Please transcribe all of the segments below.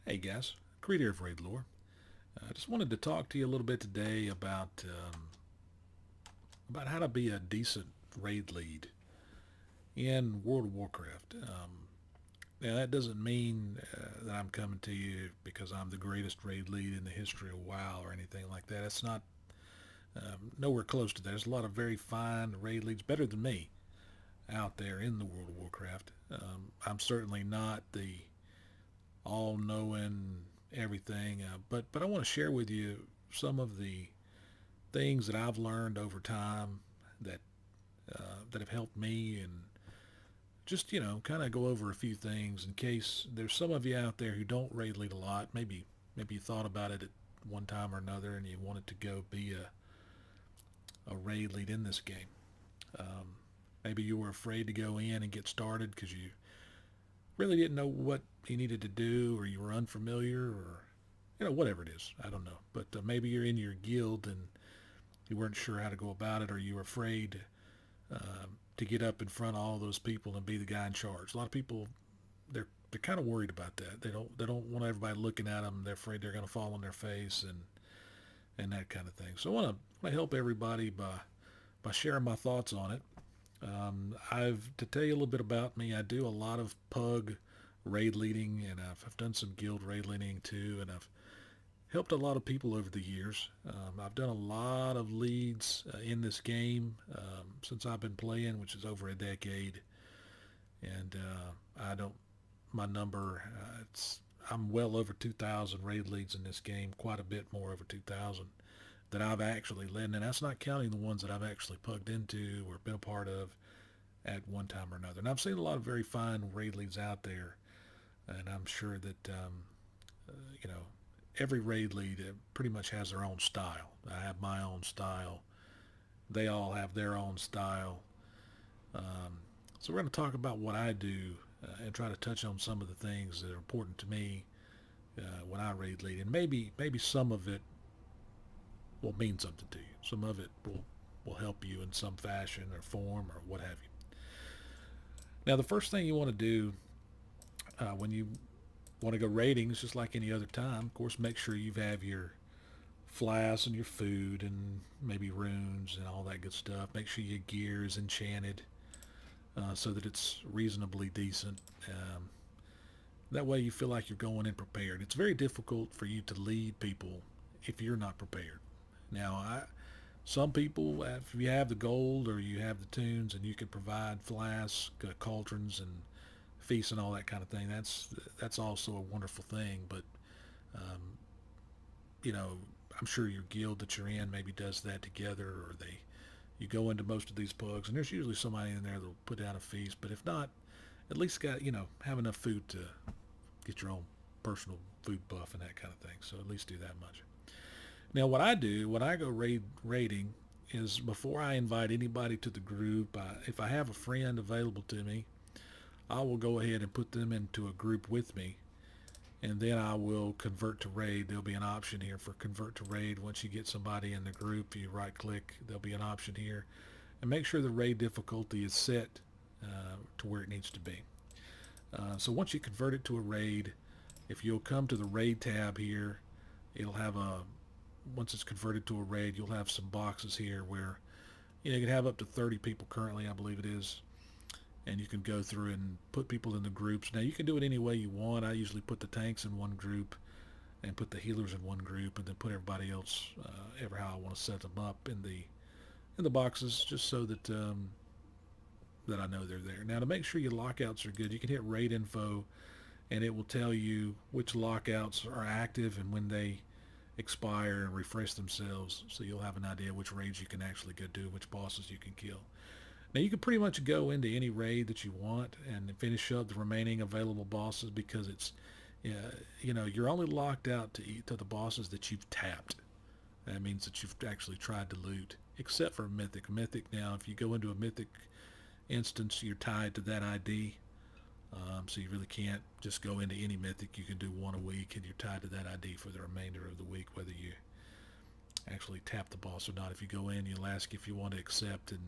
Hey guys, Krit here for Raid Lore. I just wanted to talk to you a little bit today about how to be a decent raid lead in World of Warcraft. Now that doesn't mean that I'm coming to you because I'm the greatest raid lead in the history of WoW or anything like that. It's not nowhere close to that. There's a lot of very fine raid leads, better than me, out there in the World of Warcraft. I'm certainly not the all-knowing everything, but I want to share with you some of the things that I've learned over time that that have helped me, and just kind of go over a few things in case there's some of you out there who don't raid lead a lot. Maybe you thought about it at one time or another, and you wanted to go be a raid lead in this game. Um, Maybe you were afraid to go in and get started because you really didn't know what you needed to do, or you were unfamiliar, or whatever it is. I don't know, but maybe you're in your guild and you weren't sure how to go about it, or you were afraid to get up in front of all those people and be the guy in charge. A lot of people, they're kind of worried about that. They don't want everybody looking at them. They're afraid they're going to fall on their face and that kind of thing. So I want to help everybody by sharing my thoughts on it. I've to tell you a little bit about me. I do a lot of pug raid leading, and I've done some guild raid leading too, and I've helped a lot of people over the years. I've done a lot of leads in this game since I've been playing, which is over a decade, and I don't my number. I'm well over 2,000 raid leads in this game, quite a bit more over 2,000 that I've actually led, and that's not counting the ones that I've actually plugged into or been a part of at one time or another. And I've seen a lot of very fine raid leads out there, and I'm sure that you know every raid lead pretty much has their own style. I have my own style. They all have their own style. Um, so we're going to talk about what I do and try to touch on some of the things that are important to me when I raid lead, and maybe some of it will mean something to you. Some of it will help you in some fashion or form or what have you. Now, the first thing you want to do when you want to go raiding is just like any other time. Of course, make sure you have your flasks and your food and maybe runes and all that good stuff. Make sure your gear is enchanted so that it's reasonably decent. That way you feel like you're going in prepared. It's very difficult for you to lead people if you're not prepared. Now, some people, if you have the gold or you have the tunes and you can provide flasks, cauldrons, and feasts and all that kind of thing, that's also a wonderful thing. But um, you know, I'm sure your guild that you're in maybe does that together, or you go into most of these pugs, and there's usually somebody in there that'll put down a feast. But if not, at least have enough food to get your own personal food buff and that kind of thing. So at least do that much. Now, what I do when I go raiding is before I invite anybody to the group, if I have a friend available to me, I will go ahead and put them into a group with me, and then I will convert to raid. There'll be an option here for convert to raid. Once you get somebody in the group, you right click, there'll be an option here, and make sure the raid difficulty is set to where it needs to be. So once you convert it to a raid, if you'll come to the raid tab here, it'll have once it's converted to a raid, you'll have some boxes here where you can have up to 30 people currently, I believe it is, and you can go through and put people in the groups. Now, you can do it any way you want. I usually put the tanks in one group and put the healers in one group, and then put everybody else ever how I want to set them up in the boxes, just so that that I know they're there. Now, to make sure your lockouts are good, you can hit raid info, and it will tell you which lockouts are active and when they expire and refresh themselves, so you'll have an idea which raids you can actually go do, which bosses you can kill. Now, you can pretty much go into any raid that you want and finish up the remaining available bosses, because it's you're only locked out to the bosses that you've tapped. That means that you've actually tried to loot, except for mythic. Now, if you go into a mythic instance, you're tied to that ID. So you really can't just go into any mythic. You can do one a week, and you're tied to that ID for the remainder of the week, whether you actually tap the boss or not. If you go in, you'll ask if you want to accept, and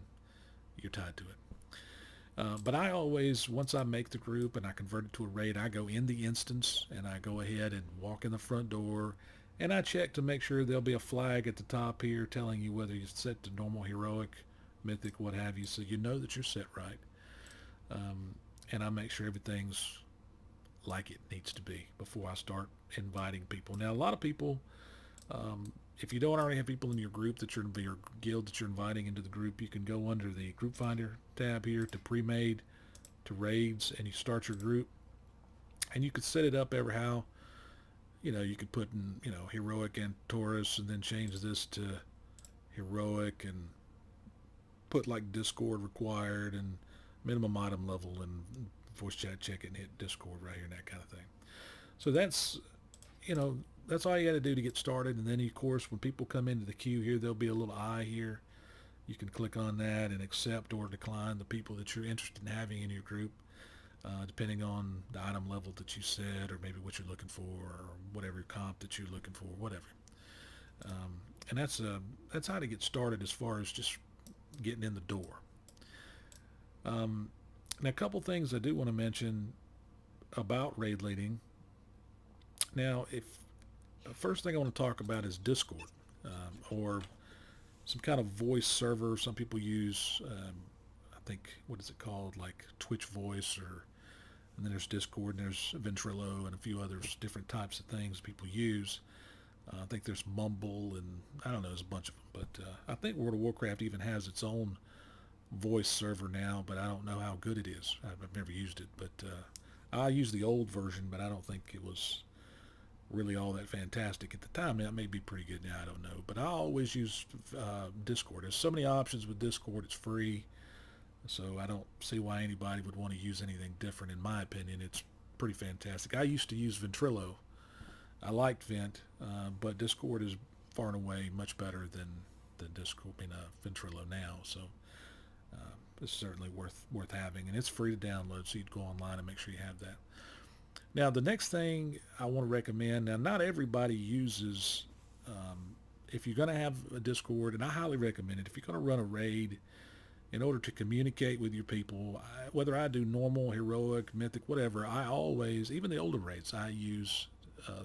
you're tied to it. But I always, once I make the group and I convert it to a raid, I go in the instance and I go ahead and walk in the front door and I check to make sure there'll be a flag at the top here telling you whether you're set to normal, heroic, mythic, what have you, so you know that you're set right. Um, and I make sure everything's like it needs to be before I start inviting people. Now, a lot of people, if you don't already have people in your group that you're your guild that you're inviting into the group, you can go under the group finder tab here to pre-made to raids, and you start your group, and you could set it up ever how. You could put in heroic and Taurus, and then change this to heroic, and put like Discord required and minimum item level and voice chat check it and hit Discord right here and that kind of thing. So you know, that's all you got to do to get started. And then, of course, when people come into the queue here, there'll be a little eye here. You can click on that and accept or decline the people that you're interested in having in your group, depending on the item level that you set, or maybe what you're looking for, or whatever comp that you're looking for, whatever. And that's how to get started as far as just getting in the door. Now, a couple things I do want to mention about raid leading. Now, if the first thing I want to talk about is Discord, or some kind of voice server. Some people use, I think, what is it called, like Twitch Voice, and then there's Discord, and there's Ventrilo, and a few others, different types of things people use. I think there's Mumble, and I don't know, there's a bunch of them. But I think World of Warcraft even has its own voice server now, but I don't know how good it is. I've never used it, but I used the old version, but I don't think it was really all that fantastic at the time. Now, it may be pretty good now, I don't know. But I always use Discord. There's so many options with Discord. It's free, so I don't see why anybody would want to use anything different. In my opinion, it's pretty fantastic. I used to use Ventrilo. I liked Vent, but Discord is far and away much better than Discord, Ventrilo now. So it's certainly worth having, and it's free to download. So you'd go online and make sure you have that. Now, the next thing I want to recommend. Now, not everybody uses. If you're going to have a Discord, and I highly recommend it, if you're going to run a raid, in order to communicate with your people, whether I do normal, heroic, mythic, whatever, I always, even the older raids, I use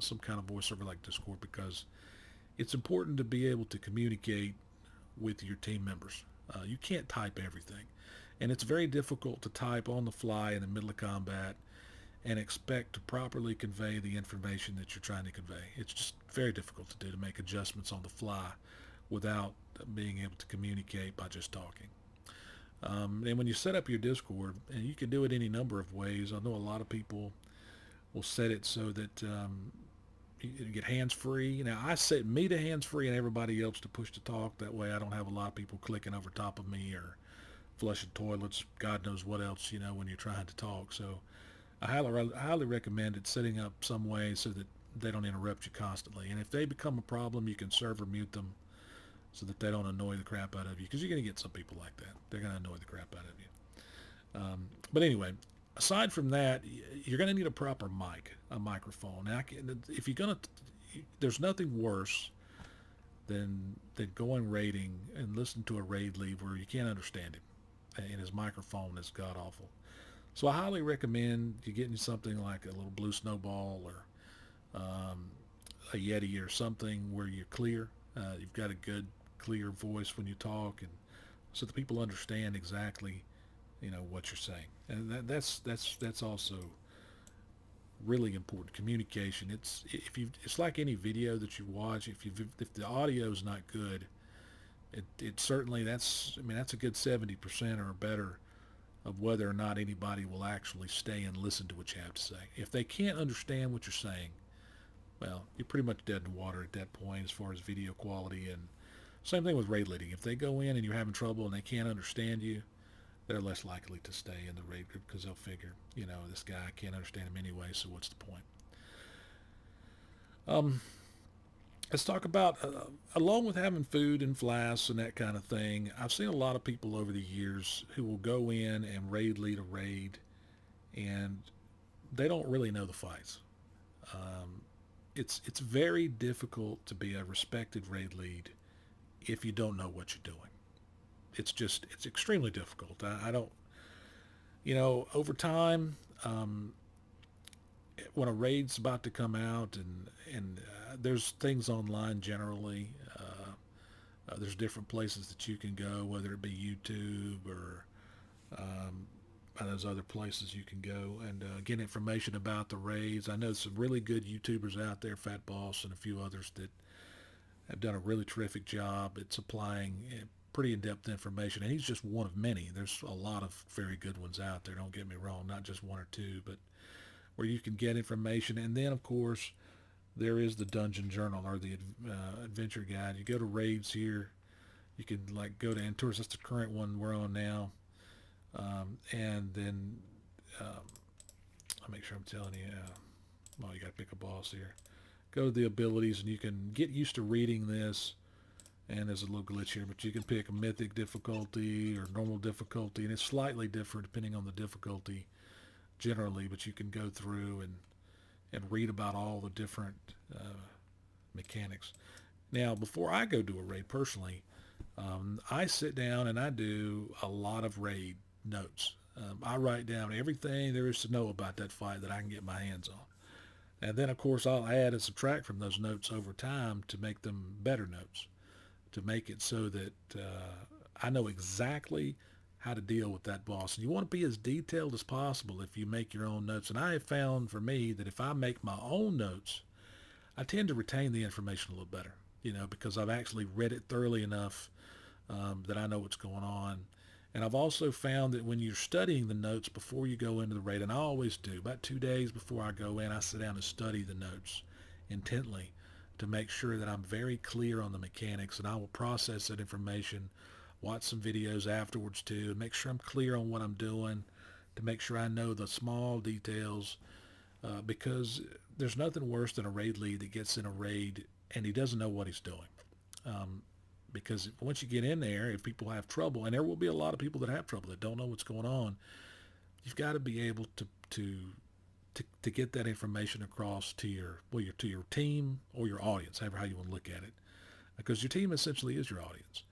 some kind of voice server like Discord, because it's important to be able to communicate with your team members. You can't type everything, and it's very difficult to type on the fly in the middle of combat and expect to properly convey the information that you're trying to convey. It's just very difficult to do, to make adjustments on the fly without being able to communicate by just talking. And when you set up your Discord, and you can do it any number of ways. I know a lot of people will set it so that you get hands-free. Now, I set me to hands-free and everybody else to push to talk. That way I don't have a lot of people clicking over top of me or flushing toilets, God knows what else, when you're trying to talk. So I highly recommend it, setting up some way so that they don't interrupt you constantly. And if they become a problem, you can server mute them so that they don't annoy the crap out of you, because you're going to get some people like that. They're going to annoy the crap out of you. But anyway, aside from that, you're going to need a proper a microphone. Now, if you're going to, there's nothing worse than going raiding and listening to a raid lead where you can't understand him, and his microphone is god awful. So I highly recommend you getting something like a little blue snowball, or a Yeti or something where you're clear. You've got a good, clear voice when you talk, and so the people understand exactly, what you're saying. And that's also really important. Communication. It's like any video that you watch. If the audio is not good, it certainly that's a good 70% or better of whether or not anybody will actually stay and listen to what you have to say. If they can't understand what you're saying, well, you're pretty much dead in the water at that point as far as video quality. And same thing with raid leading. If they go in and you're having trouble and they can't understand you, they're less likely to stay in the raid group, because they'll figure, this guy, I can't understand him anyway, so what's the point? Let's talk about, along with having food and flasks and that kind of thing, I've seen a lot of people over the years who will go in and lead a raid, and they don't really know the fights. It's very difficult to be a respected raid lead if you don't know what you're doing. It's extremely difficult. I don't, Over time, um, when a raid's about to come out, and there's things online generally. There's different places that you can go, whether it be YouTube or um, there's other places you can go and get information about the raids. I know some really good YouTubers out there, Fat Boss and a few others that have done a really terrific job at supplying pretty in-depth information. And he's just one of many. There's a lot of very good ones out there. Don't get me wrong, not just one or two, but where you can get information. And then, of course, there is the Dungeon Journal or the Adventure Guide. You go to raids here. You can like go to Intours. That's the current one we're on now. And then I'll make sure I'm telling you. Well, you got to pick a boss here. Go to the abilities, and you can get used to reading this. And there's a little glitch here, but you can pick a mythic difficulty or normal difficulty, and it's slightly different depending on the difficulty generally. But you can go through and read about all the different uh, mechanics. Now, before I go do a raid personally, I sit down and I do a lot of raid notes. I write down everything there is to know about that fight that I can get my hands on. And then, of course, I'll add and subtract from those notes over time to make them better notes, to make it so that I know exactly how to deal with that boss. And you want to be as detailed as possible if you make your own notes. And I have found for me that if I make my own notes, I tend to retain the information a little better, because I've actually read it thoroughly enough that I know what's going on. And I've also found that when you're studying the notes before you go into the raid, and I always do, about 2 days before I go in, I sit down and study the notes intently to make sure that I'm very clear on the mechanics, and I will process that information, watch some videos afterwards too, and make sure I'm clear on what I'm doing, to make sure I know the small details, because there's nothing worse than a raid lead that gets in a raid and he doesn't know what he's doing. Um, because once you get in there, if people have trouble, and there will be a lot of people that have trouble that don't know what's going on, you've got to be able to get that information across to your team or your audience, however how you want to look at it, because your team essentially is your audience.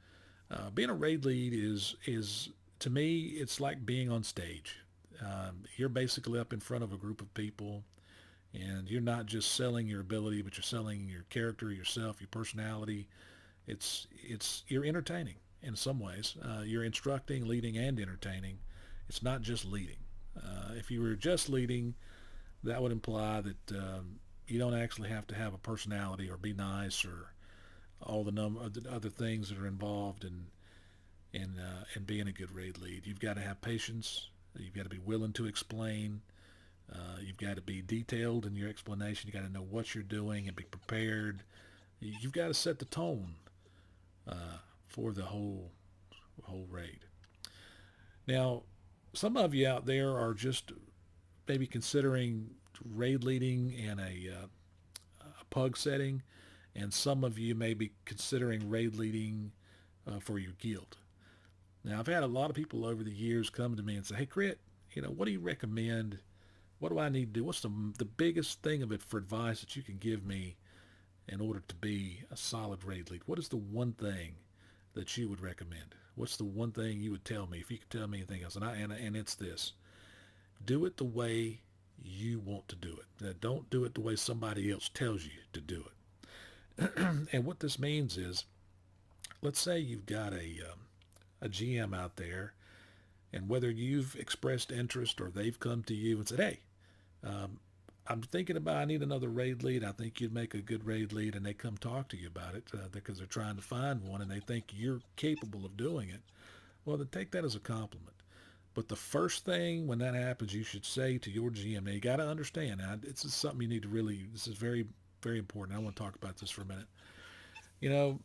Being a raid lead is to me, it's like being on stage. You're basically up in front of a group of people, and you're not just selling your ability, but you're selling your character, yourself, your personality. You're entertaining in some ways. You're instructing, leading, and entertaining. It's not just leading. If you were just leading, that would imply that you don't actually have to have a personality or be nice or all the other things that are involved in being a good raid lead. You've got to have patience. You've got to be willing to explain. You've got to be detailed in your explanation. You've got to know what you're doing and be prepared. You've got to set the tone for the whole raid. Now, some of you out there are just maybe considering raid leading in a pug setting, and some of you may be considering raid leading for your guild. Now, I've had a lot of people over the years come to me and say, "Hey, Krit, what do you recommend? What do I need to do? What's the biggest thing of it for advice that you can give me in order to be a solid raid lead? What is the one thing that you would recommend? What's the one thing you would tell me if you could tell me anything else?" And it's this: do it the way you want to do it. Don't do it the way somebody else tells you to do it. And what this means is, let's say you've got a GM out there, and whether you've expressed interest or they've come to you and said, "Hey, um, I'm thinking about I need another raid lead. I think you'd make a good raid lead," and they come talk to you about it because they're trying to find one and they think you're capable of doing it. Well, then take that as a compliment. But the first thing when that happens, you should say to your GM, now you got to understand, now, this is something you need to really, this is very, very important. I want to talk about this for a minute. You know,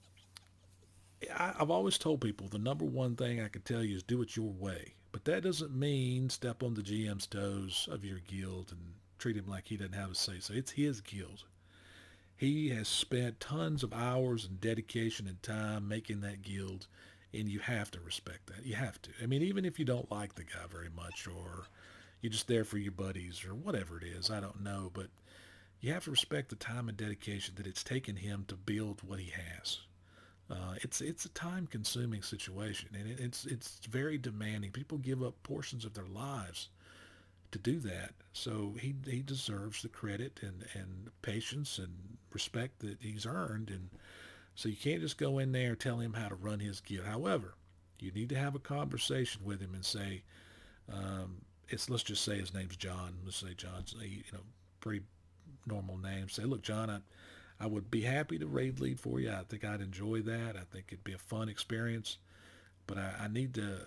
I've always told people the number one thing I can tell you is do it your way. But that doesn't mean step on the GM's toes of your guild and treat him like he doesn't have a say. So it's his guild. He has spent tons of hours and dedication and time making that guild, and you have to respect that. You have to. I mean, even if you don't like the guy very much, or you're just there for your buddies, or whatever it is, I don't know, but you have to respect the time and dedication that it's taken him to build what he has. It's a time consuming situation, and it's very demanding. People give up portions of their lives to do that. So he deserves the credit and patience and respect that he's earned. And so you can't just go in there and tell him how to run his guild. However, you need to have a conversation with him and say, it's let's just say his name's John. Let's say John's a pretty normal name. Say, look, John, I would be happy to raid lead for you. I think I'd enjoy that. I think it'd be a fun experience. But I need to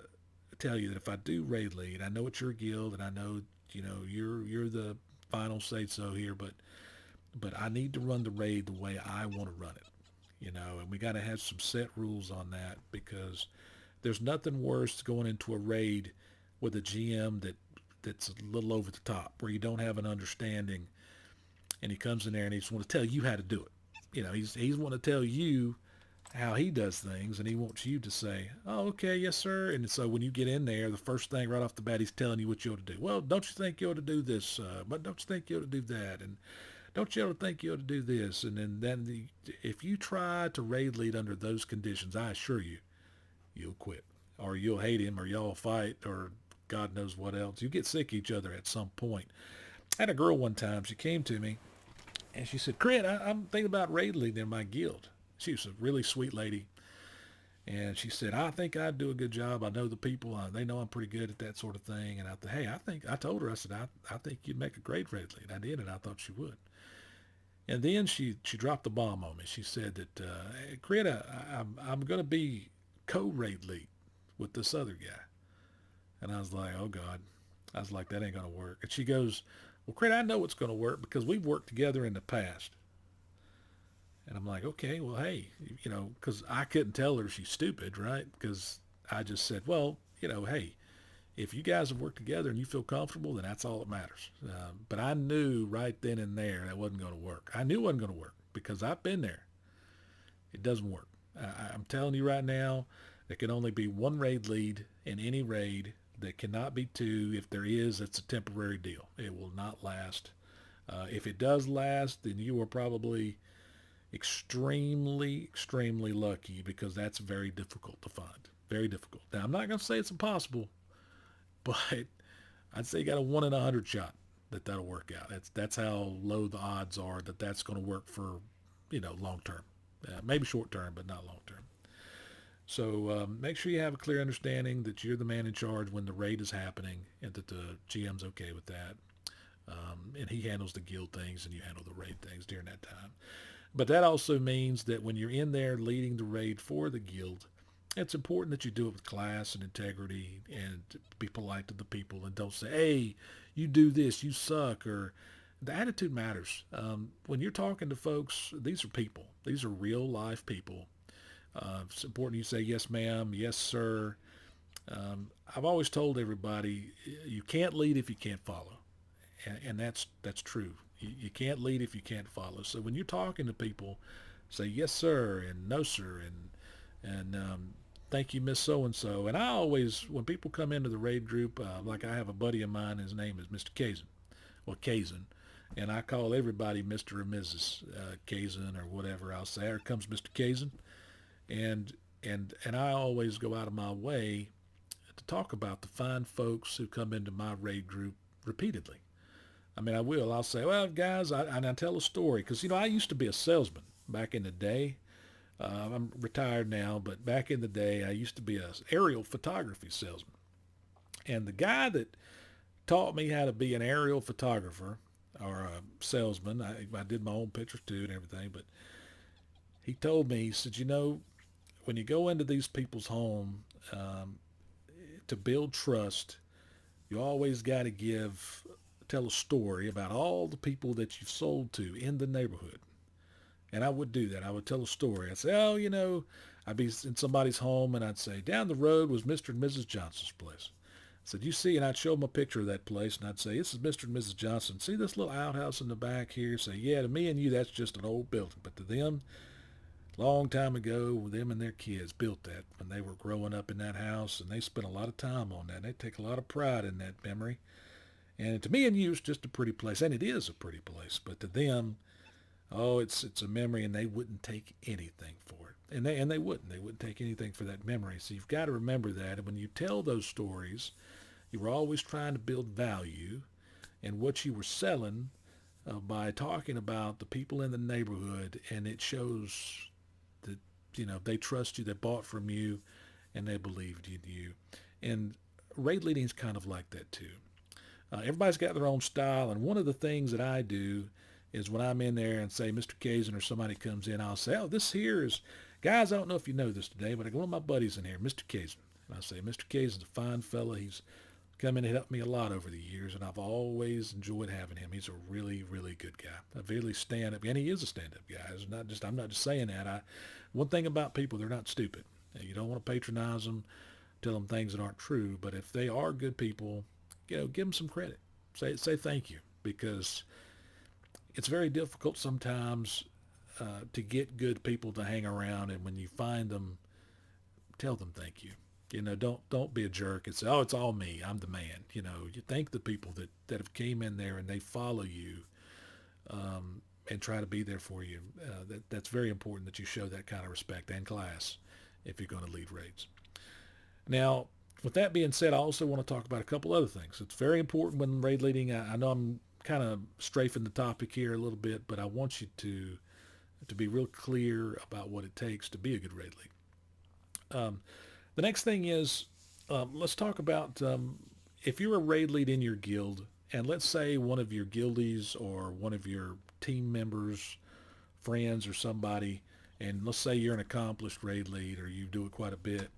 tell you that if I do raid lead, I know it's your guild, and I know you're the final say so here. But I need to run the raid the way I want to run it. And we got to have some set rules on that, because there's nothing worse than going into a raid with a GM that's a little over the top, where you don't have an understanding, and he comes in there and he just want to tell you how to do it. He's want to tell you how he does things, and he wants you to say, "Oh, okay, yes, sir." And so when you get in there, the first thing right off the bat, he's telling you what you ought to do. Well, don't you think you ought to do this? But don't you think you ought to do that? And don't you ought to think you ought to do this? And then if you try to raid lead under those conditions, I assure you, you'll quit, or you'll hate him, or y'all fight, or God knows what else. You get sick of each other at some point. I had a girl one time. She came to me and she said, "Krit, I'm thinking about raid leading in my guild." She was a really sweet lady. And she said, "I think I'd do a good job. I know the people. They know I'm pretty good at that sort of thing." And I told her, I said, I think you'd make a great raid lead. I did, and I thought she would. And then she dropped the bomb on me. She said that, "Hey, Krit, I'm going to be co-raid lead with this other guy." And I was like, "Oh, God." I was like, "That ain't going to work." And she goes, "Well, Krit, I know it's going to work because we've worked together in the past." And I'm like, "Okay, well, hey, because I couldn't tell her she's stupid, right? Because I just said, well, hey, if you guys have worked together and you feel comfortable, then that's all that matters." But I knew right then and there that wasn't going to work. I knew it wasn't going to work because I've been there. It doesn't work. I'm telling you right now, there can only be one raid lead in any raid. There cannot be two. If there is, it's a temporary deal. It will not last. If it does last, then you are probably extremely, extremely lucky, because that's very difficult to find. Very difficult. Now, I'm not going to say it's impossible, but I'd say you got a 1 in 100 shot that'll work out. That's how low the odds are that that's going to work for long term. Maybe short term, but not long term. So make sure you have a clear understanding that you're the man in charge when the raid is happening, and that the GM's okay with that. And he handles the guild things, and you handle the raid things during that time. But that also means that when you're in there leading the raid for the guild, it's important that you do it with class and integrity, and be polite to the people, and don't say, "Hey, you do this, you suck," or the attitude matters. When you're talking to folks, these are people. These are real life people. It's important you say, "Yes, ma'am," "Yes, sir." I've always told everybody, you can't lead if you can't follow. And that's true. You can't lead if you can't follow. So when you're talking to people, say "Yes, sir," and "No, sir," and "Thank you, Miss So and So." And I always, when people come into the raid group, like I have a buddy of mine, his name is Mr. Kazan, or Kazan, and I call everybody Mr. or Mrs. Kazan or whatever. I'll say, "Here comes Mr. Kazan," and and I always go out of my way to talk about the fine folks who come into my raid group repeatedly. I mean, I will. I'll say, "Well, guys," and I tell a story, because I used to be a salesman back in the day. I'm retired now, but back in the day, I used to be an aerial photography salesman. And the guy that taught me how to be an aerial photographer, or a salesman, I did my own pictures too and everything, but he told me, he said, when you go into these people's home, to build trust, you always got to tell a story about all the people that you've sold to in the neighborhood." And I would do that. I would tell a story. I'd say, "Oh, I'd be in somebody's home, and I'd say, 'Down the road was Mr. and Mrs. Johnson's place.' I said, 'You see,' and I'd show them a picture of that place, and I'd say, 'This is Mr. and Mrs. Johnson. See this little outhouse in the back here?' Say, 'Yeah, to me and you, that's just an old building. But to them, long time ago, them and their kids built that when they were growing up in that house, and they spent a lot of time on that. And they take a lot of pride in that memory. And to me and you, it's just a pretty place.' And it is a pretty place. But to them, Oh, it's a memory, and they wouldn't take anything for it, and they wouldn't take anything for that memory. So you've got to remember that, and when you tell those stories, you were always trying to build value, and what you were selling by talking about the people in the neighborhood, and it shows that they trust you, they bought from you, and they believed in you. And raid leading is kind of like that too. Everybody's got their own style, and one of the things that I do is when I'm in there and say Mr. Kazin or somebody comes in, I'll say, "Oh, this here is, guys. I don't know if you know this today, but I got one of my buddies in here, Mr. Kazin." And I say, "Mr. Kazin's a fine fella. He's come in and helped me a lot over the years, and I've always enjoyed having him. He's a really, really good guy. A really stand-up, and he is a stand-up guy. It's not just I'm not just saying that. One thing about people, they're not stupid. You don't want to patronize them, tell them things that aren't true. But if they are good people, give them some credit. Say thank you, because it's very difficult sometimes to get good people to hang around. And when you find them, tell them thank you. Don't be a jerk and say, "Oh, it's all me. I'm the man." You thank the people that have came in there and they follow you, and try to be there for you. That's very important that you show that kind of respect and class if you're going to lead raids. Now, with that being said, I also want to talk about a couple other things. It's very important when raid leading. I know I'm kind of strafing the topic here a little bit, but I want you to be real clear about what it takes to be a good raid lead. The next thing is, let's talk about if you're a raid lead in your guild, and let's say one of your guildies or one of your team members, friends, or somebody, and let's say you're an accomplished raid lead or you do it quite a bit.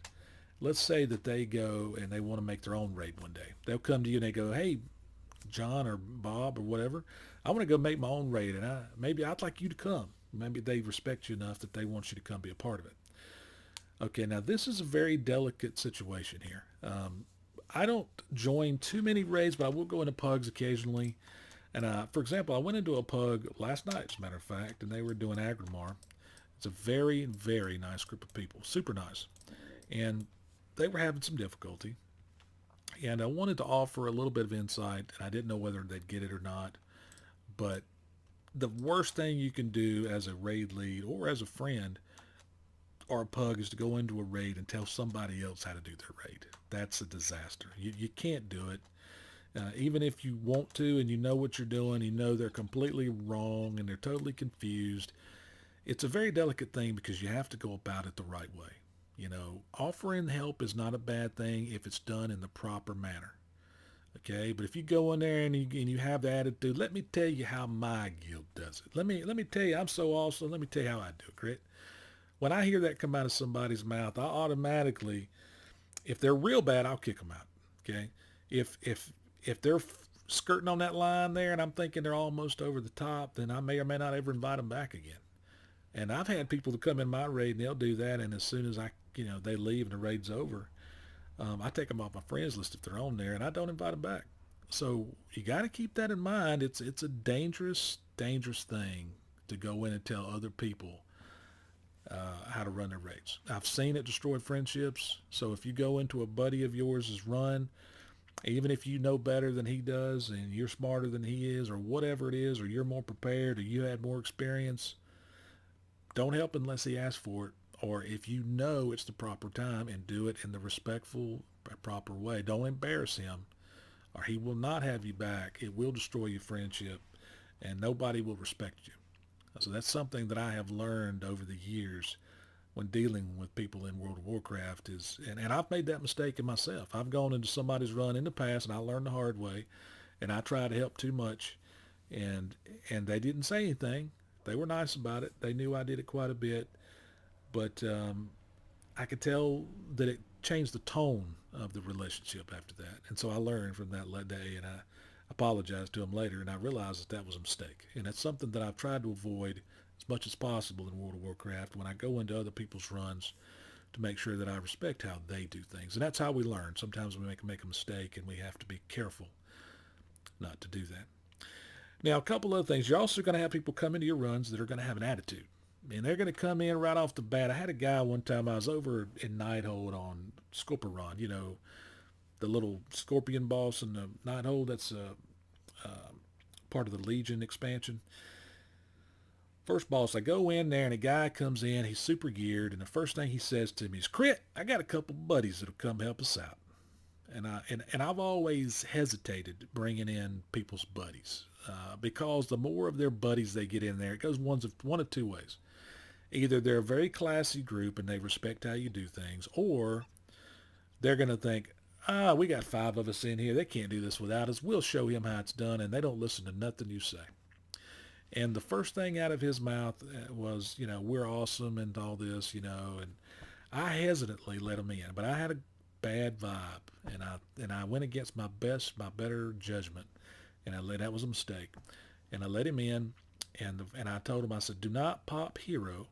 Let's say that they go and they want to make their own raid one day. They'll come to you and they go, "Hey, John or Bob or whatever, I want to go make my own raid, and maybe I'd like you to come." Maybe they respect you enough that they want you to come be a part of it. Okay, now this is a very delicate situation here. I don't join too many raids, but I will go into pugs occasionally. And for example, I went into a pug last night, as a matter of fact, and they were doing Agrimar. It's a very, very nice group of people, super nice. And they were having some difficulty. And I wanted to offer a little bit of insight, and I didn't know whether they'd get it or not. But the worst thing you can do as a raid lead or as a friend or a pug is to go into a raid and tell somebody else how to do their raid. That's a disaster. You can't do it. Even if you want to and you know what you're doing, you know they're completely wrong and they're totally confused. It's a very delicate thing because you have to go about it the right way. Offering help is not a bad thing if it's done in the proper manner. Okay, but if you go in there and you have the attitude, "Let me tell you how my guild does it. Let me tell you, I'm so awesome. Let me tell you how I do it, Krit." When I hear that come out of somebody's mouth, I automatically, if they're real bad, I'll kick them out. Okay, if they're skirting on that line there, and I'm thinking they're almost over the top, then I may or may not ever invite them back again. And I've had people to come in my raid and they'll do that, and as soon as they leave and the raid's over, I take them off my friends list if they're on there, and I don't invite them back. So you got to keep that in mind. It's a dangerous, dangerous thing to go in and tell other people how to run their raids. I've seen it destroy friendships. So if you go into a buddy of yours' run, even if you know better than he does and you're smarter than he is or whatever it is, or you're more prepared or you had more experience, don't help unless he asks for it. Or if you know it's the proper time, and do it in the respectful, proper way. Don't embarrass him or he will not have you back. It will destroy your friendship and nobody will respect you. So that's something that I have learned over the years when dealing with people in World of Warcraft and I've made that mistake in myself. I've gone into somebody's run in the past and I learned the hard way, and I tried to help too much, and they didn't say anything. They were nice about it. They knew I did it quite a bit, but I could tell that it changed the tone of the relationship after that. And so I learned from that day, and I apologized to him later, and I realized that was a mistake. And that's something that I've tried to avoid as much as possible in World of Warcraft when I go into other people's runs, to make sure that I respect how they do things. And that's how we learn. Sometimes we make a mistake, and we have to be careful not to do that. Now, a couple other things. You're also going to have people come into your runs that are going to have an attitude. And they're going to come in right off the bat. I had a guy one time, I was over in Nighthold on Scorpion, the little scorpion boss in the Nighthold. That's part of the Legion expansion. First boss, I go in there and a guy comes in, he's super geared, and the first thing he says to me is, Krit, I got a couple buddies that'll come help us out. And I've always hesitated bringing in people's buddies because the more of their buddies they get in there, it goes one of two ways. Either they're a very classy group and they respect how you do things, or they're going to think, we got five of us in here. They can't do this without us. We'll show him how it's done, and they don't listen to nothing you say. And the first thing out of his mouth was, we're awesome and all this, and I hesitantly let him in, but I had a bad vibe, and I went against my better judgment, and that was a mistake, and I let him in, and I told him, I said, do not pop hero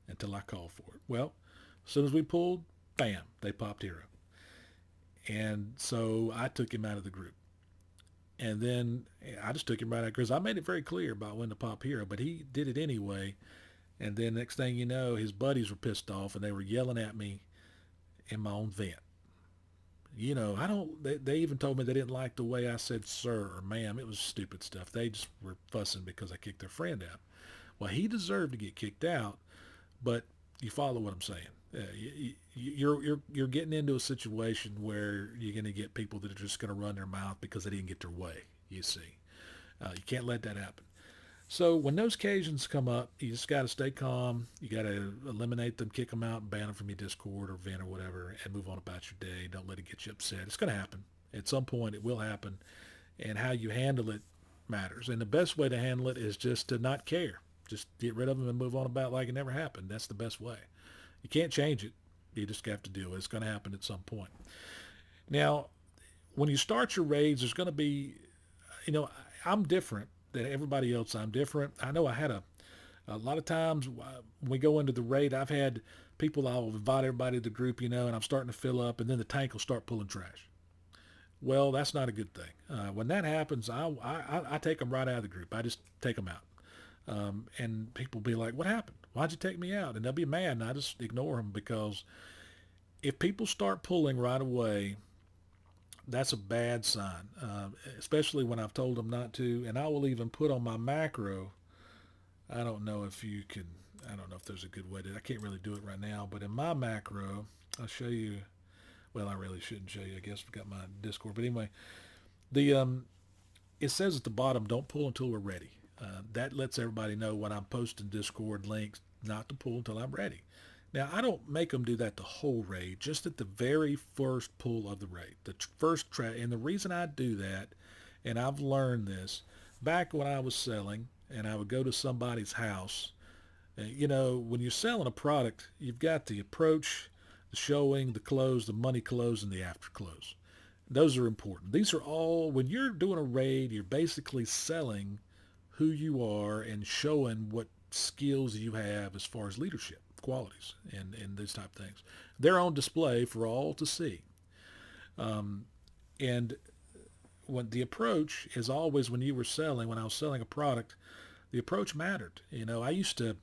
until I call for it. Well, as soon as we pulled, bam, they popped hero, and so I took him out of the group. And then I just took him right out because I made it very clear about when to pop hero, but he did it anyway. And then next thing you know, his buddies were pissed off and they were yelling at me in my own vent. I don't, they even told me they didn't like the way I said sir or ma'am. It was stupid stuff. They just were fussing because I kicked their friend out. Well, he deserved to get kicked out, but you follow what I'm saying. You're getting into a situation where you're going to get people that are just going to run their mouth because they didn't get their way. You see, you can't let that happen. So when those occasions come up, you just got to stay calm. You got to eliminate them, kick them out, and ban them from your Discord or Vent or whatever, and move on about your day. Don't let it get you upset. It's going to happen at some point. It will happen, and how you handle it matters. And the best way to handle it is just to not care. Just get rid of them and move on about like it never happened. That's the best way. You can't change it. You just have to deal with it. It's going to happen at some point. Now, when you start your raids, there's going to be, I'm different than everybody else. I'm different. I know I had a lot of times when we go into the raid, I've had people, I'll invite everybody to the group, and I'm starting to fill up, and then the tank will start pulling trash. Well, that's not a good thing. When that happens, I take them right out of the group. I just take them out. And people be like, what happened? Why'd you take me out? And they'll be mad, and I just ignore them because if people start pulling right away, that's a bad sign, especially when I've told them not to. And I will even put on my macro. I don't know if you can, I don't know if there's a good way to, I can't really do it right now, but in my macro, I'll show you, well, I really shouldn't show you. I guess we've got my Discord. But anyway, it says at the bottom, don't pull until we're ready. That lets everybody know when I'm posting Discord links not to pull until I'm ready. Now, I don't make them do that the whole raid, just at the very first pull of the raid, the first track. And the reason I do that, and I've learned this, back when I was selling and I would go to somebody's house, when you're selling a product, you've got the approach, the showing, the close, the money close, and the after close. Those are important. These are all, when you're doing a raid, you're basically selling who you are and showing what skills you have as far as leadership qualities and these type of things. They're on display for all to see. And when the approach is always, when I was selling a product, the approach mattered. I used to,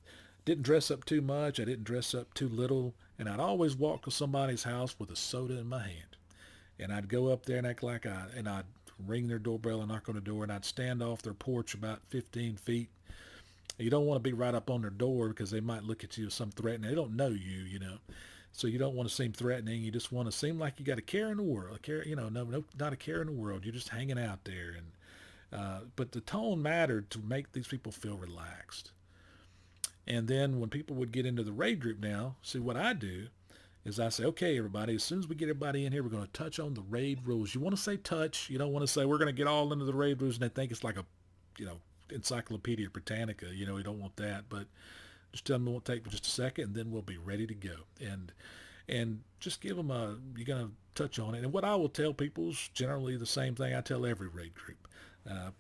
didn't dress up too much. I didn't dress up too little. And I'd always walk to somebody's house with a soda in my hand. And I'd go up there and act like and I'd ring their doorbell and knock on the door, and I'd stand off their porch about 15 feet. You don't want to be right up on their door because they might look at you as some threatening. They don't know you, so you don't want to seem threatening. You just want to seem like you got a care in the world. No, not a care in the world. You're just hanging out there, but the tone mattered to make these people feel relaxed. And then when people would get into the raid group now, see what I do is I say, okay, everybody, as soon as we get everybody in here, we're going to touch on the raid rules. You want to say touch. You don't want to say we're going to get all into the raid rules and they think it's like a, Encyclopedia Britannica. We don't want that. But just tell them it won't take for just a second, and then we'll be ready to go. And just give them you're going to touch on it. And what I will tell people is generally the same thing I tell every raid group.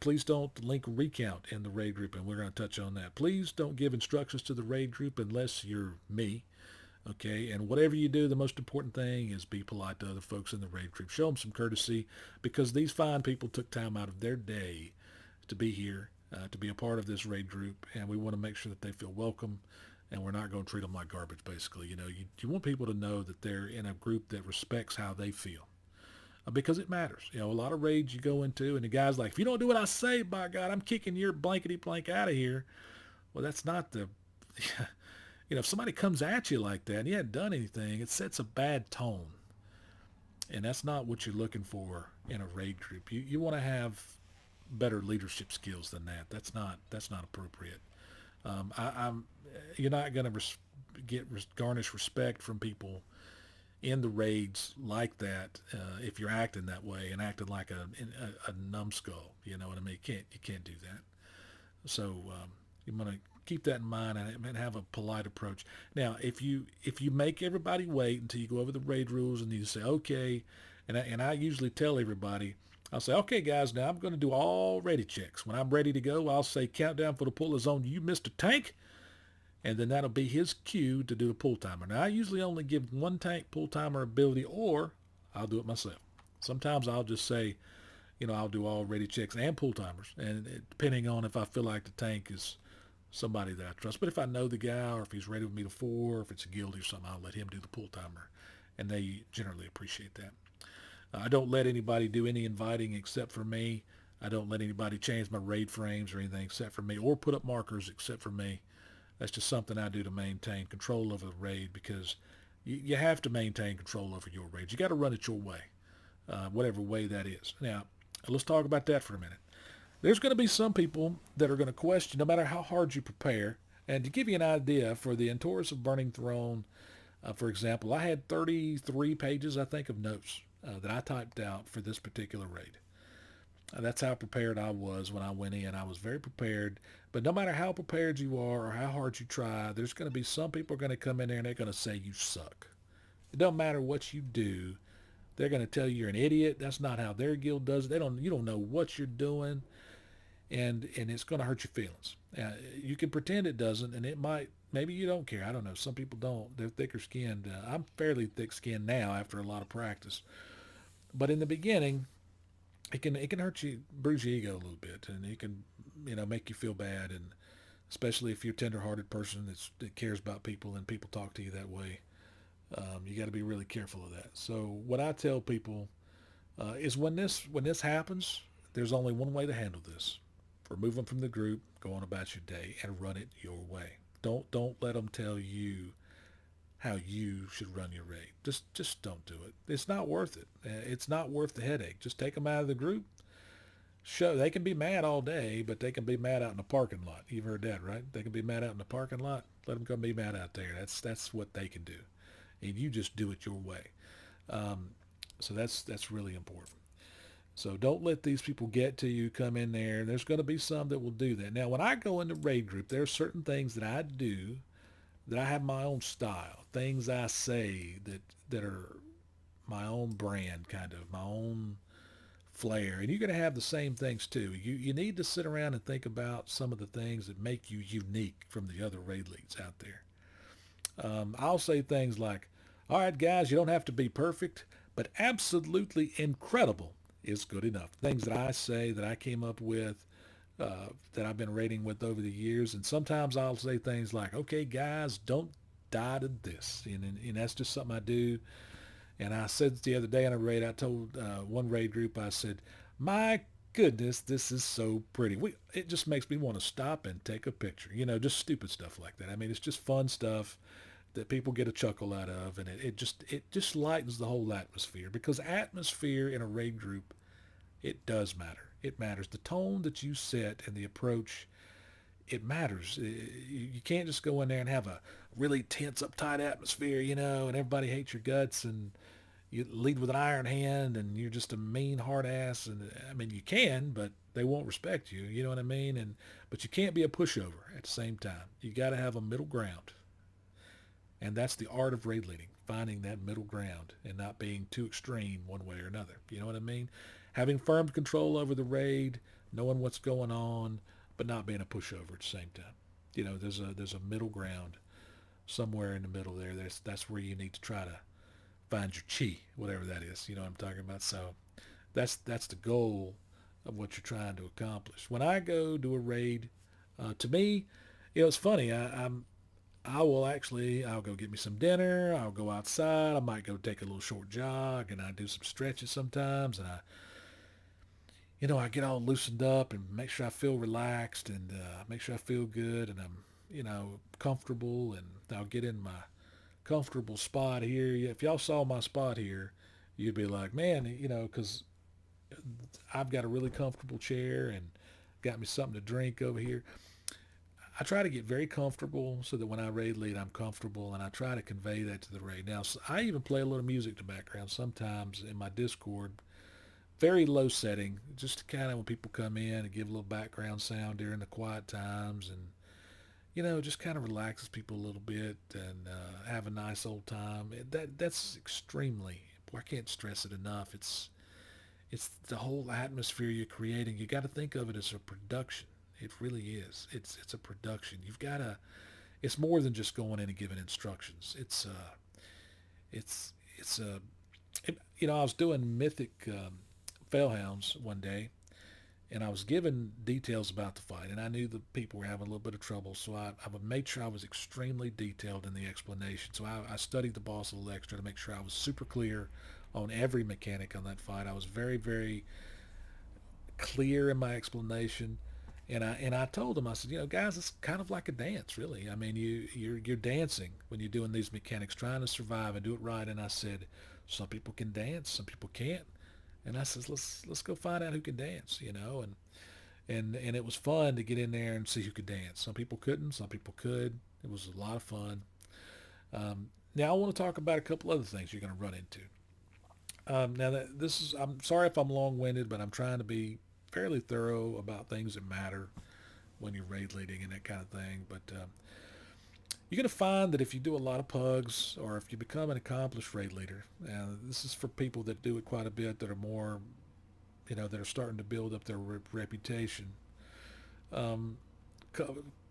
Please don't link recount in the raid group, and we're going to touch on that. Please don't give instructions to the raid group unless you're me. Okay, and whatever you do, the most important thing is be polite to other folks in the raid group. Show them some courtesy because these fine people took time out of their day to be here, to be a part of this raid group, and we want to make sure that they feel welcome, and we're not going to treat them like garbage, basically. You want people to know that they're in a group that respects how they feel because it matters. A lot of raids you go into, and the guy's like, if you don't do what I say, by God, I'm kicking your blankety blank out of here. Well, that's not the, if somebody comes at you like that and you hadn't done anything, it sets a bad tone. And that's not what you're looking for in a raid group. You want to have better leadership skills than that. That's not appropriate. I'm You're not going to garnish respect from people in the raids like that if you're acting that way and acting like a numbskull. You know what I mean? You can't do that. So you want to keep that in mind and have a polite approach. Now, if you make everybody wait until you go over the raid rules and you say okay, and I usually tell everybody, I'll say, okay, guys, now I'm going to do all ready checks. When I'm ready to go, I'll say countdown for the pull is on you, Mr. Tank, and then that'll be his cue to do the pull timer. Now, I usually only give one tank pull timer ability, or I'll do it myself. Sometimes I'll just say, I'll do all ready checks and pull timers, and depending on if I feel like the tank is somebody that I trust. But if I know the guy, or if he's ready with me to four, or if it's a guilty or something, I'll let him do the pull timer, and they generally appreciate that. I don't let anybody do any inviting except for me. I don't let anybody change my raid frames or anything except for me, or put up markers except for me. That's just something I do to maintain control over the raid, because you have to maintain control over your raid. You got to run it your way, whatever way that is. Now, let's talk about that for a minute. There's going to be some people that are going to question no matter how hard you prepare. And to give you an idea, for the Entorus of Burning Throne, for example, I had 33 pages, I think, of notes that I typed out for this particular raid. That's how prepared I was when I went in. I was very prepared. But no matter how prepared you are or how hard you try, there's going to be some people are going to come in there and they're going to say you suck. It doesn't matter what you do. They're going to tell you you're an idiot. That's not how their guild does it. You don't know what you're doing, and it's going to hurt your feelings. You can pretend it doesn't, and it might. Maybe you don't care. I don't know. Some people don't. They're thicker skinned. I'm fairly thick skinned now after a lot of practice. But in the beginning, it can hurt you, bruise your ego a little bit, and it can make you feel bad, and especially if you're a tender-hearted person that cares about people and people talk to you that way. You got to be really careful of that. So what I tell people is when this happens, there's only one way to handle this: remove them from the group, go on about your day, and run it your way. Don't let them tell you how you should run your raid. Just don't do it. It's not worth it. It's not worth the headache. Just take them out of the group. Show they can be mad all day, but they can be mad out in the parking lot. You've heard that, right? They can be mad out in the parking lot. Let them come be mad out there. That's what they can do, and you just do it your way. Um, so that's really important. So don't let these people get to you, come in there. There's going to be some that will do that. Now, when I go into raid group, there are certain things that I do that I have my own style, things I say that are my own brand, kind of my own flair. And you're going to have the same things too. You need to sit around and think about some of the things that make you unique from the other raid leads out there. I'll say things like, all right, guys, you don't have to be perfect, but absolutely incredible is good enough. Things that I say that I came up with, that I've been rating with over the years. And sometimes I'll say things like, okay, guys, don't die to this. And that's just something I do. And I said the other day on a raid, I told one raid group, I said, my goodness, this is so pretty. It just makes me want to stop and take a picture. Just stupid stuff like that. I mean, it's just fun stuff that people get a chuckle out of, and it just lightens the whole atmosphere, because atmosphere in a raid group, it does matter. It matters. The tone that you set and the approach, it matters. You can't just go in there and have a really tense, uptight atmosphere, and everybody hates your guts, and you lead with an iron hand, and you're just a mean hard ass. And I mean, you can, but they won't respect you. You know what I mean? But you can't be a pushover at the same time. You got to have a middle ground, and that's the art of raid leading, finding that middle ground and not being too extreme one way or another. You know what I mean? Having firm control over the raid, knowing what's going on, but not being a pushover at the same time. There's a middle ground somewhere in the middle there. That's where you need to try to find your chi, whatever that is. You know what I'm talking about? So that's the goal of what you're trying to accomplish. When I go do a raid, to me, it's funny. I'll go get me some dinner. I'll go outside. I might go take a little short jog, and I do some stretches sometimes, and I get all loosened up and make sure I feel relaxed and make sure I feel good and I'm, comfortable, and I'll get in my comfortable spot here. If y'all saw my spot here, you'd be like, man, because I've got a really comfortable chair and got me something to drink over here. I try to get very comfortable so that when I raid lead, I'm comfortable, and I try to convey that to the raid. Now, I even play a little music to background sometimes in my Discord, very low setting, just to kind of when people come in and give a little background sound during the quiet times, and just kind of relaxes people a little bit and have a nice old time. That's extremely. Boy, I can't stress it enough. It's the whole atmosphere you're creating. You got to think of it as a production. It really is. It's a production. You've got to. It's more than just going in and giving instructions. It's I was doing Mythic Fellhounds one day, and I was given details about the fight, and I knew the people were having a little bit of trouble, so I would make sure I was extremely detailed in the explanation. So I studied the boss a little extra to make sure I was super clear on every mechanic on that fight. I was very, very clear in my explanation, and I told them, I said, guys, it's kind of like a dance, really. I mean, you're dancing when you're doing these mechanics, trying to survive and do it right. And I said, some people can dance, some people can't. And I said, let's go find out who can dance, and it was fun to get in there and see who could dance. Some people couldn't, some people could. It was a lot of fun. Now I want to talk about a couple other things you're going to run into. Now that this is, I'm sorry if I'm long-winded, but I'm trying to be fairly thorough about things that matter when you're raid leading and that kind of thing. But you're going to find that if you do a lot of pugs, or if you become an accomplished raid leader, this is for people that do it quite a bit, that are more, that are starting to build up their reputation. Um,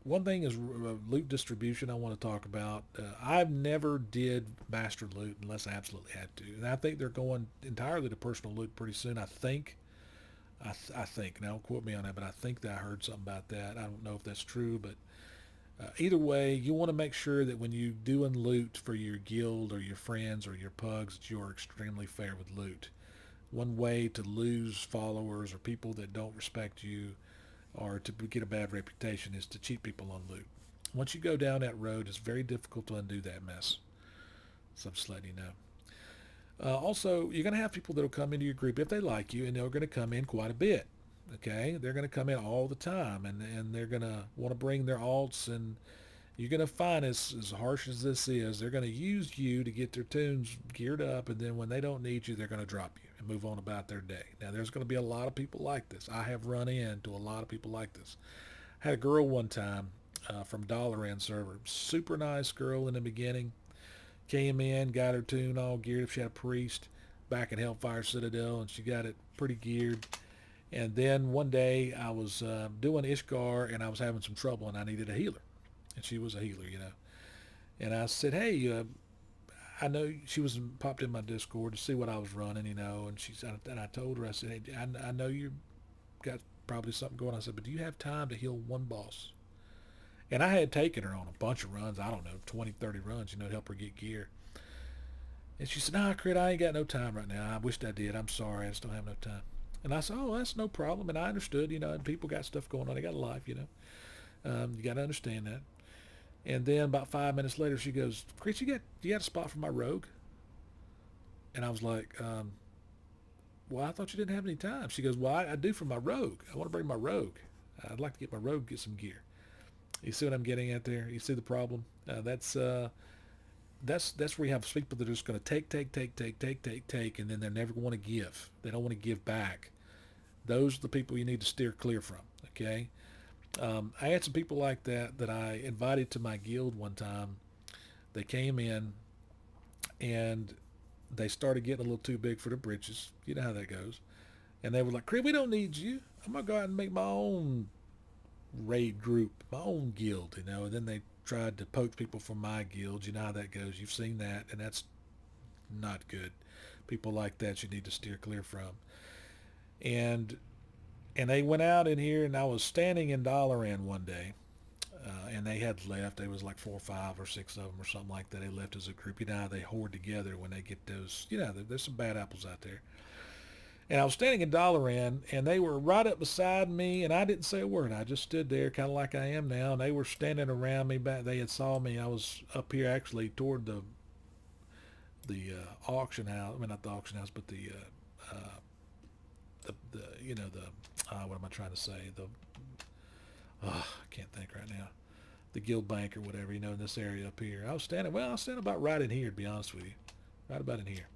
One thing is loot distribution I want to talk about. I've never did master loot unless I absolutely had to. And I think they're going entirely to personal loot pretty soon. I think. I think. Now, don't quote me on that, but I think that I heard something about that. I don't know if that's true, but either way, you want to make sure that when you doing loot for your guild or your friends or your pugs, that you are extremely fair with loot. One way to lose followers or people that don't respect you or to get a bad reputation is to cheat people on loot. Once you go down that road, it's very difficult to undo that mess. So I'm just letting you know. Also, you're going to have people that will come into your group if they like you, and they're going to come in quite a bit. Okay, they're going to come in all the time, and they're going to want to bring their alts, and you're going to find, as harsh as this is, they're going to use you to get their tunes geared up, and then when they don't need you, they're going to drop you and move on about their day. Now, there's going to be a lot of people like this. I have run into a lot of people like this. I had a girl one time from Dollar End server, super nice girl in the beginning. Came in, got her tune all geared up. She had a priest back in Hellfire Citadel, and she got it pretty geared. And then one day I was doing Ishgar, and I was having some trouble, and I needed a healer. And she was a healer. And I said, hey, I know she was popped in my Discord to see what I was running. And I told her, I said, hey, I know you got probably something going on. I said, but do you have time to heal one boss? And I had taken her on a bunch of runs, I don't know, 20, 30 runs, to help her get gear. And she said, nah, Krit, I ain't got no time right now. I wished I did. I'm sorry. I just don't have no time. And I said, oh, that's no problem. And I understood, and people got stuff going on. They got a life. You got to understand that. And then about 5 minutes later, she goes, Krit, you got a spot for my rogue? And I was like, well, I thought you didn't have any time. She goes, well, I do for my rogue. I want to bring my rogue. I'd like to get my rogue, get some gear. You see what I'm getting at there? You see the problem? That's where you have people that are just going to take, and then they never want to give. They don't want to give back. Those are the people you need to steer clear from. Okay. I had some people like that I invited to my guild one time. They came in and they started getting a little too big for their britches. You know how that goes. And they were like, Krit, we don't need you. I'm going to go out and make my own raid group, my own guild, and then they tried to poach people from my guild. You know how that goes. You've seen that, and that's not good. People like that you need to steer clear from. And they went out in here, and I was standing in Dollar Inn one day, and they had left. There was like 4 or 5 or 6 of them or something like that. They left as a group. You know how they hoard together when they get those. There's some bad apples out there. And I was standing in Dalaran, and they were right up beside me, and I didn't say a word. I just stood there, kind of like I am now, and they were standing around me. Back, they had saw me. I was up here actually toward the auction house. I mean, not the auction house, but the you know the what am I trying to say? I can't think right now. The Guild Bank or whatever, you know, in this area up here. I was standing about right in here, to be honest with you, right about in here.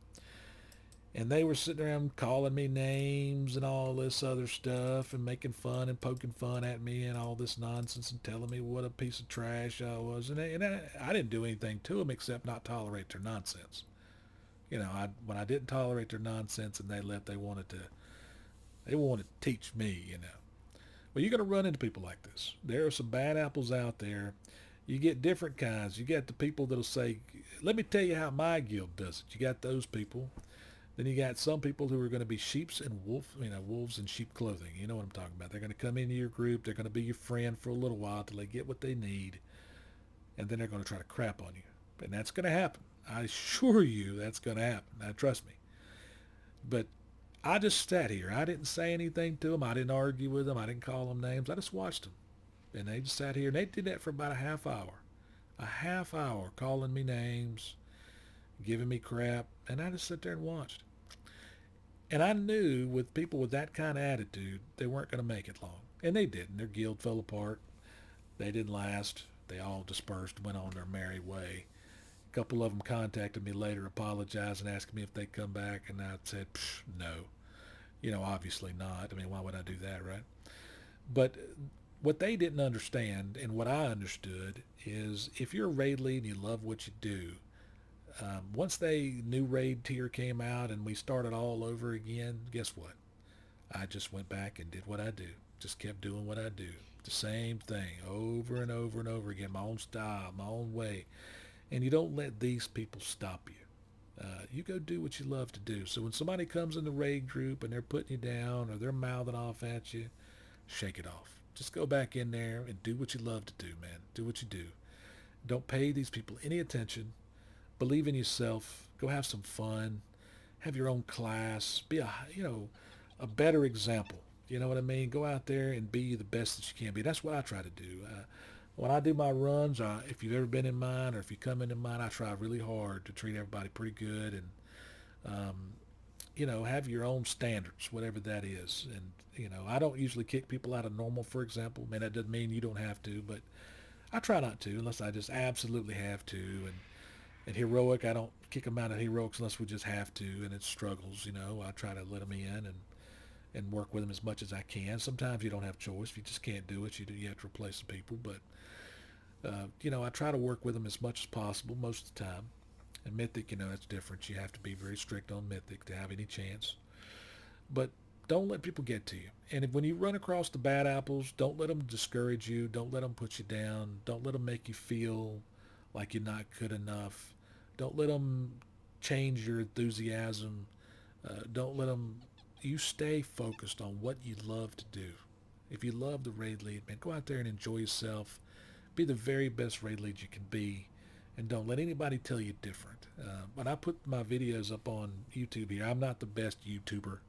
And they were sitting around calling me names and all this other stuff and making fun and poking fun at me and all this nonsense and telling me what a piece of trash I was. I didn't do anything to them except not tolerate their nonsense. You know, when I didn't tolerate their nonsense and they left, they wanted to teach me, you know. Well, you're going to run into people like this. There are some bad apples out there. You get different kinds. You got the people that'll say, let me tell you how my guild does it. You got those people. Then you got some people who are going to be wolves in sheep clothing. You know what I'm talking about. They're going to come into your group. They're going to be your friend for a little while till they get what they need. And then they're going to try to crap on you. And that's going to happen. I assure you that's going to happen. Now, trust me. But I just sat here. I didn't say anything to them. I didn't argue with them. I didn't call them names. I just watched them. And they just sat here. And they did that for about a half hour. A half hour calling me names, giving me crap. And I just sat there and watched. And I knew with people with that kind of attitude, they weren't going to make it long. And they didn't. Their guild fell apart. They didn't last. They all dispersed, went on their merry way. A couple of them contacted me later, apologized, and asked me if they'd come back. And I said, no. You know, obviously not. I mean, why would I do that, right? But what they didn't understand, and what I understood, is if you're a raid lead and you love what you do, once they new raid tier came out and we started all over again, guess what? I just went back and did what I do. Just kept doing what I do. The same thing over and over and over again. My own style, my own way. And you don't let these people stop you. You go do what you love to do. So when somebody comes in the raid group and they're putting you down or they're mouthing off at you, shake it off. Just go back in there and do what you love to do, man. Do what you do. Don't pay these people any attention. Believe in yourself. Go have some fun. Have your own class. Be a better example. You know what I mean? Go out there and be the best that you can be. That's what I try to do. When I do my runs, if you've ever been in mine or if you come into mine, I try really hard to treat everybody pretty good and, have your own standards, whatever that is. And, I don't usually kick people out of normal, for example. I mean, that doesn't mean you don't have to, but I try not to unless I just absolutely have to. And heroic, I don't kick them out of heroics unless we just have to, and it struggles. I try to let them in and work with them as much as I can. Sometimes you don't have choice. If you just can't do it, you have to replace the people. But, I try to work with them as much as possible most of the time. And Mythic, that's different. You have to be very strict on Mythic to have any chance. But don't let people get to you. And when you run across the bad apples, don't let them discourage you. Don't let them put you down. Don't let them make you feel like you're not good enough. Don't let them change your enthusiasm. Don't let them. You stay focused on what you love to do. If you love the raid lead, man, go out there and enjoy yourself. Be the very best raid lead you can be, and don't let anybody tell you different. When I put my videos up on YouTube here, I'm not the best YouTuber.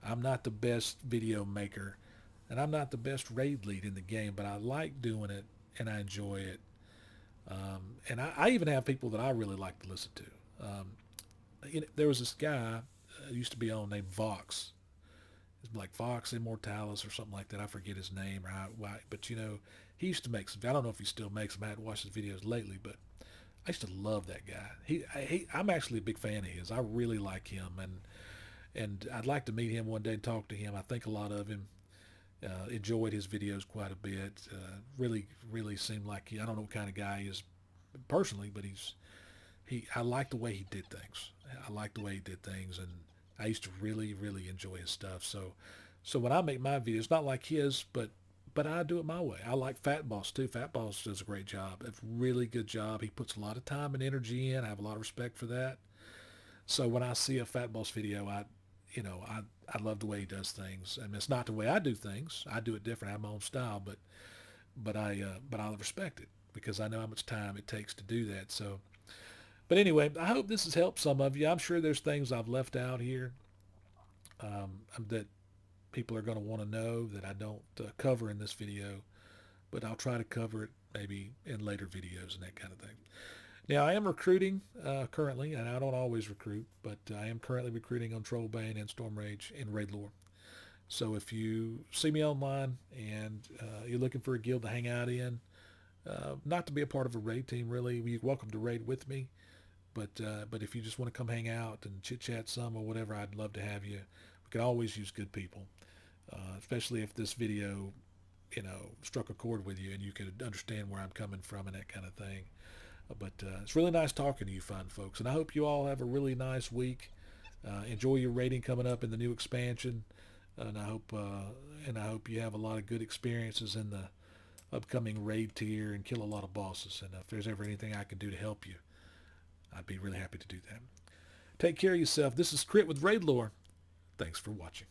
I'm not the best video maker, and I'm not the best raid lead in the game, but I like doing it, and I enjoy it. And I even have people that I really like to listen to. There was this guy used to be on named Vox. It's like Vox Immortalis or something like that. I forget his name, but he used to make some. I don't know if he still makes them. I hadn't watched his videos lately, but I used to love that guy. I'm actually a big fan of his. I really like him, and I'd like to meet him one day and talk to him. I think a lot of him. Enjoyed his videos quite a bit. Really, really seemed like I don't know what kind of guy he is personally, but I like the way he did things. And I used to really, really enjoy his stuff. So when I make my videos, not like his, but I do it my way. I like Fat Boss too. Fat Boss does a great job. A really good job. He puts a lot of time and energy in. I have a lot of respect for that. So when I see a Fat Boss video, I love the way he does things. I mean, it's not the way I do things. I do it different. I have my own style, but I respect it because I know how much time it takes to do that. So, but anyway, I hope this has helped some of you. I'm sure there's things I've left out here. that people are going to want to know that I don't cover in this video, but I'll try to cover it maybe in later videos and that kind of thing. Now, I am recruiting currently, and I don't always recruit, but I am currently recruiting on Trollbane and Storm Rage and Raid Lore. So if you see me online and you're looking for a guild to hang out in, not to be a part of a raid team really, you're welcome to raid with me. But if you just want to come hang out and chit chat some or whatever, I'd love to have you. We can always use good people, especially if this video, struck a chord with you and you could understand where I'm coming from and that kind of thing. But it's really nice talking to you fine folks, and I hope you all have a really nice week. Enjoy your raiding coming up in the new expansion, and I hope you have a lot of good experiences in the upcoming raid tier and kill a lot of bosses. And if there's ever anything I can do to help you, I'd be really happy to do that. Take care of yourself. This is Krit with Raid Lore. Thanks for watching.